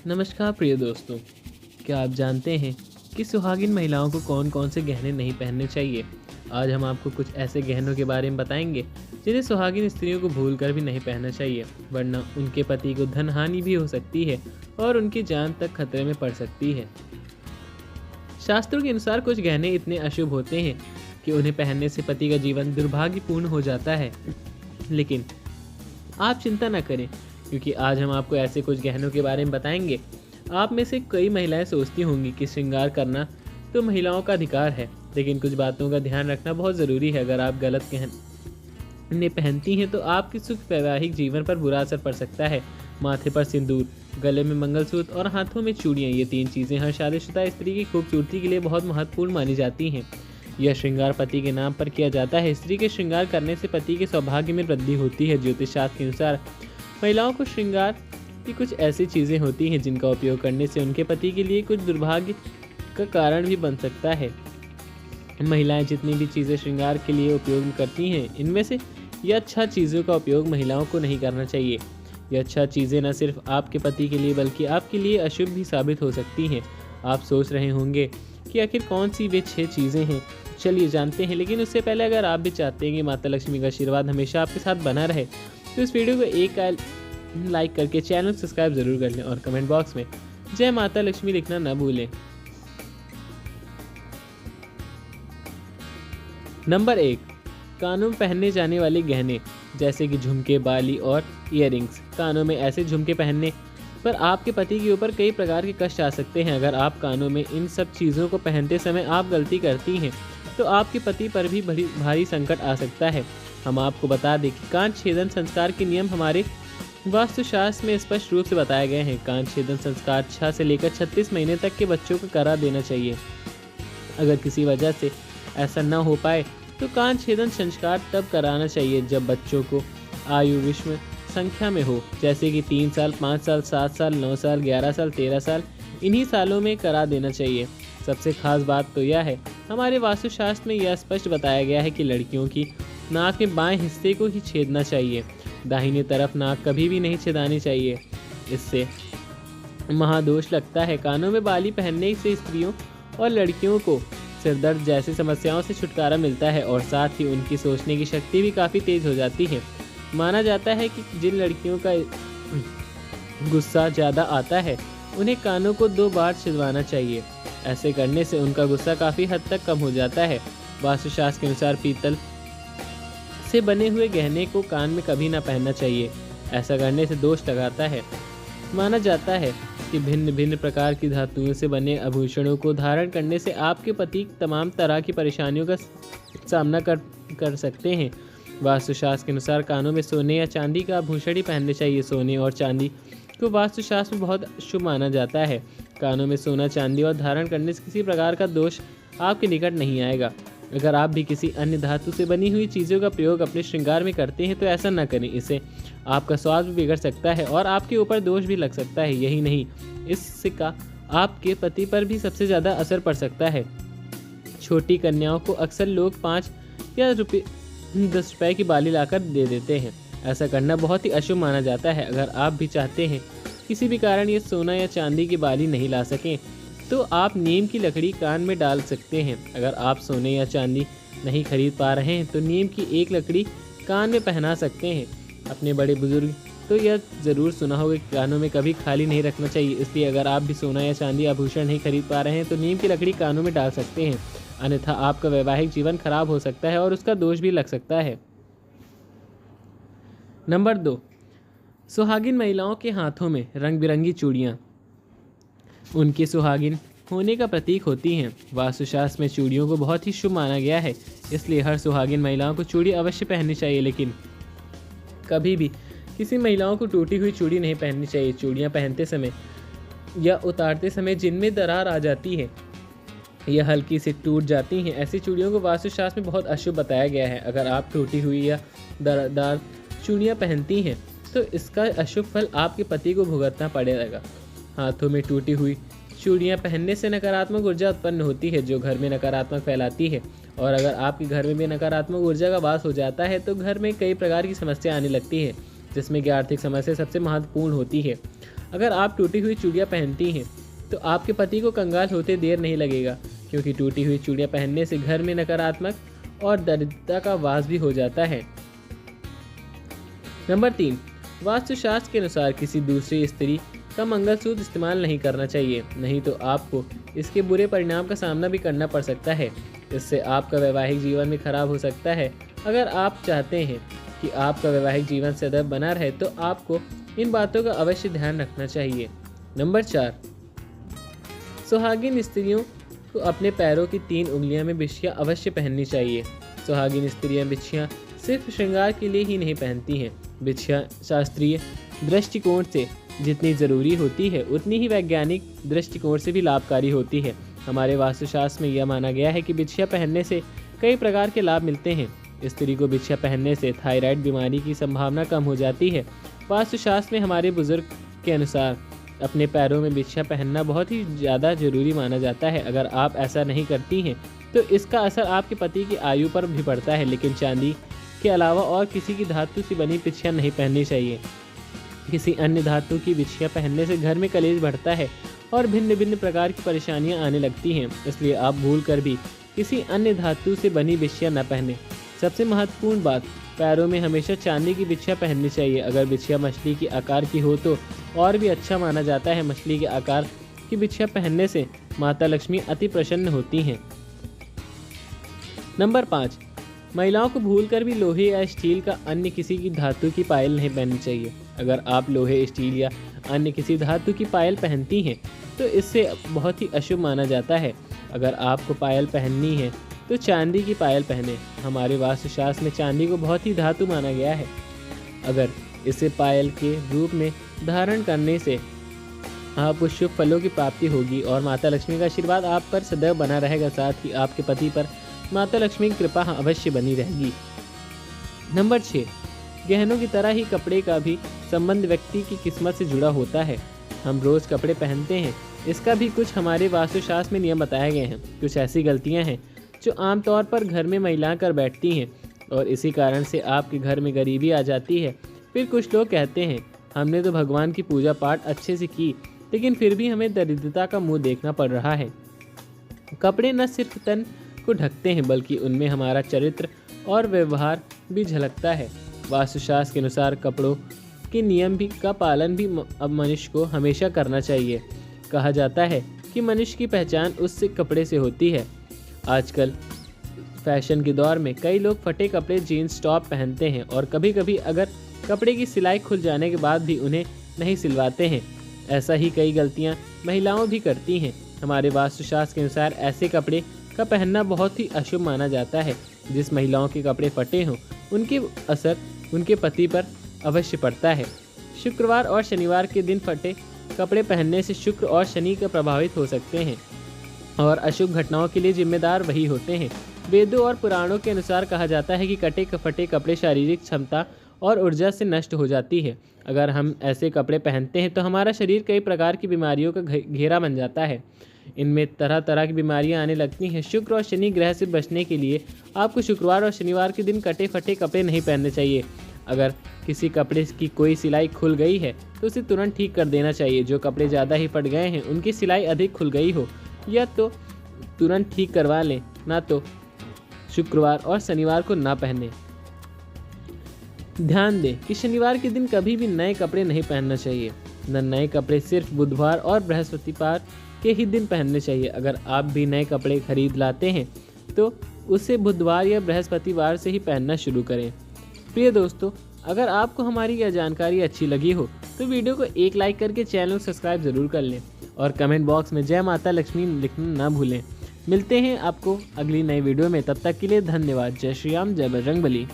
नमस्कार प्रिय दोस्तों। क्या आप जानते हैं कि सुहागिन महिलाओं को कौन कौन से गहने नहीं पहनने चाहिए। आज हम आपको कुछ ऐसे गहनों के बारे में बताएंगे जिन्हें सुहागिन स्त्रियों को भूलकर भी नहीं पहनना चाहिए, वरना उनके पति को धन हानि भी हो सकती है और उनकी जान तक खतरे में पड़ सकती है। शास्त्रों के अनुसार कुछ गहने इतने अशुभ होते हैं कि उन्हें पहनने से पति का जीवन दुर्भाग्यपूर्ण हो जाता है। लेकिन आप चिंता न करें, क्योंकि आज हम आपको ऐसे कुछ गहनों के बारे में बताएंगे। आप में से कई महिलाएं सोचती होंगी कि श्रृंगार करना तो महिलाओं का अधिकार है, लेकिन कुछ बातों का ध्यान रखना बहुत ज़रूरी है। अगर आप गलत गहने पहनती हैं तो आपके सुख वैवाहिक जीवन पर बुरा असर पड़ सकता है। माथे पर सिंदूर, गले में मंगलसूत्र और हाथों में चूड़ियाँ, ये तीन चीज़ें हर शादीशुदा स्त्री की खूबसूरती के लिए बहुत महत्वपूर्ण मानी जाती हैं। यह श्रृंगार पति के नाम पर किया जाता है। स्त्री के श्रृंगार करने से पति के सौभाग्य में वृद्धि होती है। ज्योतिष शास्त्र के अनुसार महिलाओं को श्रृंगार की कुछ ऐसी चीज़ें होती हैं जिनका उपयोग करने से उनके पति के लिए कुछ दुर्भाग्य का कारण भी बन सकता है। महिलाएं जितनी भी चीज़ें श्रृंगार के लिए उपयोग करती हैं, इनमें से यह अच्छा चीज़ों का उपयोग महिलाओं को नहीं करना चाहिए। यह अच्छा चीज़ें न सिर्फ आपके पति के लिए बल्कि आपके लिए अशुभ भी साबित हो सकती हैं। आप सोच रहे होंगे कि आखिर कौन सी वे 6 चीज़ें हैं। चलिए जानते हैं, लेकिन उससे पहले अगर आप भी चाहते हैं कि माता लक्ष्मी का आशीर्वाद हमेशा आपके साथ बना रहे तो इस वीडियो को एक लाइक करके चैनल सब्सक्राइब जरूर कर लें और कमेंट बॉक्स में जय माता लक्ष्मी लिखना न भूलें। नंबर 1, कानों में पहनने जाने वाले गहने जैसे कि झुमके, बाली और ईयरिंग्स। कानों में ऐसे झुमके पहनने पर आपके पति के ऊपर कई प्रकार के कष्ट आ सकते हैं। अगर आप कानों में इन सब चीज़ों को पहनते समय आप गलती करती हैं तो आपके पति पर भी भारी संकट आ सकता है। हम आपको बता दें कि कान छेदन संस्कार के नियम हमारे वास्तुशास्त्र में स्पष्ट रूप से बताए गए हैं। कान छेदन संस्कार 6 से लेकर 36 महीने तक के बच्चों को करा देना चाहिए। अगर किसी वजह से ऐसा न हो पाए तो कान छेदन संस्कार तब कराना चाहिए जब बच्चों को आयु विषम संख्या में हो, जैसे कि 3 साल, 5 साल, 7 साल, 9 साल, 11 साल, 13 साल। इन्हीं सालों में करा देना चाहिए। सबसे खास बात तो यह है, हमारे वास्तुशास्त्र में यह स्पष्ट बताया गया है कि लड़कियों की नाक में बाएं हिस्से को ही छेदना चाहिए। दाहिने तरफ नाक कभी भी नहीं छेदानी चाहिए, इससे महादोष लगता है। कानों में बाली पहनने से स्त्रियों और लड़कियों को सिरदर्द जैसी समस्याओं से छुटकारा मिलता है और साथ ही उनकी सोचने की शक्ति भी काफ़ी तेज हो जाती है। माना जाता है कि जिन लड़कियों का गुस्सा ज़्यादा आता है उन्हें कानों को 2 बार छिदवाना चाहिए। ऐसे करने से उनका गुस्सा काफ़ी हद तक कम हो जाता है। वास्तुशास्त्र के अनुसार पीतल से बने हुए गहने को कान में कभी ना पहनना चाहिए। ऐसा करने से दोष लगाता है। माना जाता है कि भिन्न भिन्न प्रकार की धातुओं से बने आभूषणों को धारण करने से आपके पति तमाम तरह की परेशानियों का सामना कर सकते हैं। वास्तुशास्त्र के अनुसार कानों में सोने या चांदी का आभूषण ही पहनने चाहिए। सोने और चांदी को वास्तुशास्त्र में बहुत शुभ माना जाता है। कानों में सोना, चांदी और धारण करने से किसी प्रकार का दोष आपके निकट नहीं आएगा। अगर आप भी किसी अन्य धातु से बनी हुई चीज़ों का प्रयोग अपने श्रृंगार में करते हैं तो ऐसा न करें। इससे आपका स्वाद भी बिगड़ सकता है और आपके ऊपर दोष भी लग सकता है। यही नहीं, इससे का आपके पति पर भी सबसे ज़्यादा असर पड़ सकता है। छोटी कन्याओं को अक्सर लोग 5 या 10 रुपए की बाली लाकर दे देते हैं। ऐसा करना बहुत ही अशुभ माना जाता है। अगर आप भी चाहते हैं किसी भी कारण ये सोना या चांदी की बाली नहीं ला सकें तो आप नीम की लकड़ी कान में डाल सकते हैं। अगर आप सोने या चांदी नहीं खरीद पा रहे हैं तो नीम की एक लकड़ी कान में पहना सकते हैं। अपने बड़े बुजुर्ग तो यह ज़रूर सुना होगा कि कानों में कभी खाली नहीं रखना चाहिए। इसलिए अगर आप भी सोना या चांदी आभूषण नहीं खरीद पा रहे हैं तो नीम की लकड़ी कानों में डाल सकते हैं, अन्यथा आपका वैवाहिक जीवन खराब हो सकता है और उसका दोष भी लग सकता है। नंबर 2, सुहागिन महिलाओं के हाथों में रंग बिरंगी चूड़ियाँ उनके सुहागिन होने का प्रतीक होती हैं। वास्तुशास्त्र में चूड़ियों को बहुत ही शुभ माना गया है, इसलिए हर सुहागिन महिलाओं को चूड़ी अवश्य पहननी चाहिए। लेकिन कभी भी किसी महिलाओं को टूटी हुई चूड़ी नहीं पहननी चाहिए। चूड़ियाँ पहनते समय या उतारते समय जिनमें दरार आ जाती है या हल्की से टूट जाती हैं, ऐसी चूड़ियों को वास्तुशास्त्र में बहुत अशुभ बताया गया है। अगर आप टूटी हुई या दरारदार चूड़ियाँ पहनती हैं तो इसका अशुभ फल आपके पति को भुगतना पड़ेगा। हाथों में टूटी हुई चूड़ियाँ पहनने से नकारात्मक ऊर्जा उत्पन्न होती है जो घर में नकारात्मक फैलाती है, और अगर आपके घर में भी नकारात्मक ऊर्जा का वास हो जाता है तो घर में कई प्रकार की समस्या आने लगती है, जिसमें कि आर्थिक समस्या सबसे महत्वपूर्ण होती है। अगर आप टूटी हुई चूड़ियाँ पहनती हैं तो आपके पति को कंगाल होते देर नहीं लगेगा, क्योंकि टूटी हुई चूड़ियाँ पहनने से घर में नकारात्मक और दरिद्रता का वास भी हो जाता है। नंबर 3, वास्तुशास्त्र के अनुसार किसी दूसरी स्त्री का मंगलसूत्र इस्तेमाल नहीं करना चाहिए, नहीं तो आपको इसके बुरे परिणाम का सामना भी करना पड़ सकता है। इससे आपका वैवाहिक जीवन भी खराब हो सकता है। अगर आप चाहते हैं कि आपका वैवाहिक जीवन सदैव बना रहे तो आपको इन बातों का अवश्य ध्यान रखना चाहिए। नंबर 4, सुहागिन स्त्रियों को अपने पैरों की 3 उंगलियों में बिछियाँ अवश्य पहननी चाहिए। सुहागिन स्त्रियाँ बिछियाँ सिर्फ श्रृंगार के लिए ही नहीं पहनती हैं। बिछियाँ शास्त्रीय दृष्टिकोण से जितनी ज़रूरी होती है उतनी ही वैज्ञानिक दृष्टिकोण से भी लाभकारी होती है। हमारे वास्तुशास्त्र में यह माना गया है कि बिछिया पहनने से कई प्रकार के लाभ मिलते हैं। स्त्री को बिछिया पहनने से थायराइड बीमारी की संभावना कम हो जाती है। वास्तुशास्त्र में हमारे बुजुर्ग के अनुसार अपने पैरों में बिछिया पहनना बहुत ही ज़्यादा जरूरी माना जाता है। अगर आप ऐसा नहीं करती हैं तो इसका असर आपके पति की आयु पर भी पड़ता है। लेकिन चांदी के अलावा और किसी की धातु से बनी बिछिया नहीं पहननी चाहिए। किसी अन्य धातु की बिछिया पहनने से घर में कलेश बढ़ता है और भिन्न भिन्न प्रकार की परेशानियां आने लगती हैं। इसलिए आप भूल कर भी किसी अन्य धातु से बनी बिछिया न पहने। सबसे महत्वपूर्ण बात, पैरों में हमेशा चांदी की बिछिया पहननी चाहिए। अगर बिछिया मछली के आकार की हो तो और भी अच्छा माना जाता है। मछली के आकार की बिछिया पहनने से माता लक्ष्मी अति प्रसन्न होती हैं। नंबर 5, महिलाओं को भूलकर भी लोहे या स्टील का अन्य किसी की धातु की पायल नहीं पहननी चाहिए। अगर आप लोहे, स्टील या अन्य किसी धातु की पायल पहनती हैं तो इससे बहुत ही अशुभ माना जाता है। अगर आपको पायल पहननी है तो चांदी की पायल पहने। हमारे वास्तुशास्त्र में चांदी को बहुत ही धातु माना गया है। अगर इसे पायल के रूप में धारण करने से आपको शुभ फलों की प्राप्ति होगी और माता लक्ष्मी का आशीर्वाद आप पर सदैव बना रहेगा। साथ ही आपके पति पर माता लक्ष्मी की कृपा अवश्य बनी रहेगी। नंबर 6, गहनों की तरह ही कपड़े का भी संबंध व्यक्ति की किस्मत से जुड़ा होता है। हम रोज़ कपड़े पहनते हैं, इसका भी कुछ हमारे वास्तुशास्त्र में नियम बताए गए हैं। कुछ ऐसी गलतियां हैं जो आमतौर पर घर में महिलाएं कर बैठती हैं और इसी कारण से आपके घर में गरीबी आ जाती है। फिर कुछ लोग कहते हैं हमने तो भगवान की पूजा पाठ अच्छे से की, लेकिन फिर भी हमें दरिद्रता का मुँह देखना पड़ रहा है। कपड़े न सिर्फ तन को ढकते हैं बल्कि उनमें हमारा चरित्र और व्यवहार भी झलकता है। वास्तुशास्त्र के अनुसार कपड़ों के नियम का पालन भी अब मनुष्य को हमेशा करना चाहिए। कहा जाता है कि मनुष्य की पहचान उससे कपड़े से होती है। आजकल फैशन के दौर में कई लोग फटे कपड़े, जीन्स टॉप पहनते हैं और कभी कभी अगर कपड़े की सिलाई खुल जाने के बाद भी उन्हें नहीं सिलवाते हैं। ऐसा ही कई गलतियां महिलाओं भी करती हैं। हमारे वास्तुशास्त्र के अनुसार ऐसे कपड़े का पहनना बहुत ही अशुभ माना जाता है। जिस महिलाओं के कपड़े फटे हों उनके असर उनके पति पर अवश्य पड़ता है। शुक्रवार और शनिवार के दिन फटे कपड़े पहनने से शुक्र और शनि का प्रभावित हो सकते हैं और अशुभ घटनाओं के लिए जिम्मेदार वही होते हैं। वेदों और पुराणों के अनुसार कहा जाता है कि कटे फटे कपड़े शारीरिक क्षमता और ऊर्जा से नष्ट हो जाती है। अगर हम ऐसे कपड़े पहनते हैं तो हमारा शरीर कई प्रकार की बीमारियों का घेरा बन जाता है। इनमें तरह तरह की बीमारियां आने लगती हैं। शुक्र और शनि ग्रह से बचने के लिए आपको शुक्रवार और शनिवार के दिन कटे फटे कपड़े नहीं पहनने चाहिए। अगर किसी कपड़े की कोई सिलाई खुल गई है तो उसे तुरंत ठीक कर देना चाहिए। जो कपड़े ज़्यादा ही फट गए हैं, उनकी सिलाई अधिक खुल गई हो, या तो तुरंत ठीक करवा लें, ना तो शुक्रवार और शनिवार को ना पहने। ध्यान दें कि शनिवार के दिन कभी भी नए कपड़े नहीं पहनना चाहिए। नए कपड़े सिर्फ बुधवार और बृहस्पतिवार के ही दिन पहनने चाहिए। अगर आप भी नए कपड़े खरीद लाते हैं तो उसे बुधवार या बृहस्पतिवार से ही पहनना शुरू करें। प्रिय दोस्तों, अगर आपको हमारी यह जानकारी अच्छी लगी हो तो वीडियो को एक लाइक करके चैनल को सब्सक्राइब ज़रूर कर लें और कमेंट बॉक्स में जय माता लक्ष्मी लिखना ना भूलें। मिलते हैं आपको अगली नई वीडियो में, तब तक के लिए धन्यवाद। जय श्री राम, जय बजरंगबली।